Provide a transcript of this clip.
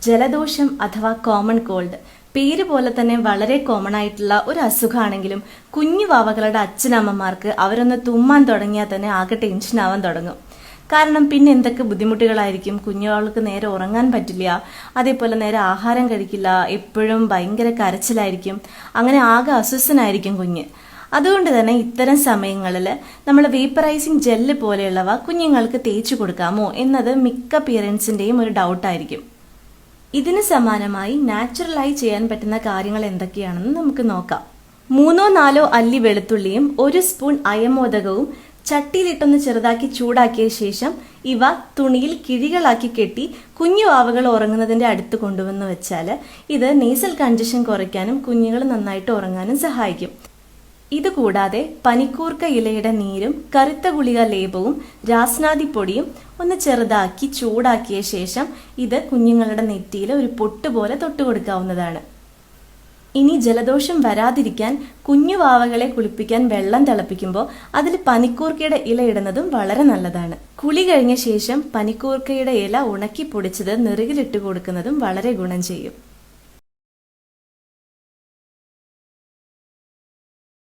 ജലദോഷം അഥവാ common called പേര് പോലെ തന്നെ വളരെ കോമൺ ആയിട്ടുള്ള ഒരു അസുഖമാണെങ്കിലും കുഞ്ഞു വാവകളുടെ അച്ഛനമ്മമാർക്ക് അവരൊന്ന് തുമ്മാൻ തുടങ്ങിയാൽ തന്നെ ആകെ ടെൻഷൻ ആവാൻ തുടങ്ങും. കാരണം പിന്നെ എന്തൊക്കെ ബുദ്ധിമുട്ടുകളായിരിക്കും. കുഞ്ഞുവാൾക്ക് നേരെ ഉറങ്ങാൻ പറ്റില്ല, അതേപോലെ നേരെ ആഹാരം കഴിക്കില്ല, എപ്പോഴും ഭയങ്കര കരച്ചിലായിരിക്കും, അങ്ങനെ ആകെ അസ്വസ്ഥനായിരിക്കും കുഞ്ഞ്. അതുകൊണ്ട് തന്നെ ഇത്തരം സമയങ്ങളിൽ നമ്മൾ വേപ്പറൈസിങ് ജെല്ല് പോലെയുള്ളവ കുഞ്ഞുങ്ങൾക്ക് തേച്ചു കൊടുക്കാമോ എന്നത് മിക്ക പേരൻസിന്റെയും ഒരു ഡൗട്ടായിരിക്കും. ഇതിന് സമാനമായി നാച്ചുറലായി ചെയ്യാൻ പറ്റുന്ന കാര്യങ്ങൾ എന്തൊക്കെയാണെന്ന് നമുക്ക് നോക്കാം. 3-4 അല്ലി വെളുത്തുള്ളിയും 1 സ്പൂൺ അയമോദകവും ചട്ടിയിലിട്ടൊന്ന് ചെറുതാക്കി ചൂടാക്കിയ ശേഷം ഇവ തുണിയിൽ കിഴികളാക്കി കെട്ടി കുഞ്ഞു വാവകൾ ഉറങ്ങുന്നതിന്റെ അടുത്ത് കൊണ്ടുവന്ന് വെച്ചാൽ ഇത് നേസൽ കൺജഷൻ കുറയ്ക്കാനും കുഞ്ഞുങ്ങൾ നന്നായിട്ട് ഉറങ്ങാനും സഹായിക്കും. ഇതുകൂടാതെ പനിക്കൂർക്ക ഇലയുടെ നീരും കറുത്ത ഗുളിക ലേപവും രാസ്നാദിപ്പൊടിയും ഒന്ന് ചെറുതാക്കി ചൂടാക്കിയ ശേഷം ഇത് കുഞ്ഞുങ്ങളുടെ നെറ്റിയിൽ ഒരു പൊട്ട് പോലെ തൊട്ടുകൊടുക്കാവുന്നതാണ്. ഇനി ജലദോഷം വരാതിരിക്കാൻ കുഞ്ഞു വാവകളെ കുളിപ്പിക്കാൻ വെള്ളം തിളപ്പിക്കുമ്പോൾ അതിൽ പനിക്കൂർക്കയുടെ ഇല ഇടുന്നതും വളരെ നല്ലതാണ്. കുളി കഴിഞ്ഞ ശേഷം പനിക്കൂർക്കയുടെ ഇല ഉണക്കി പൊടിച്ചത് നെറുകിലിട്ട് കൊടുക്കുന്നതും വളരെ ഗുണം ചെയ്യും.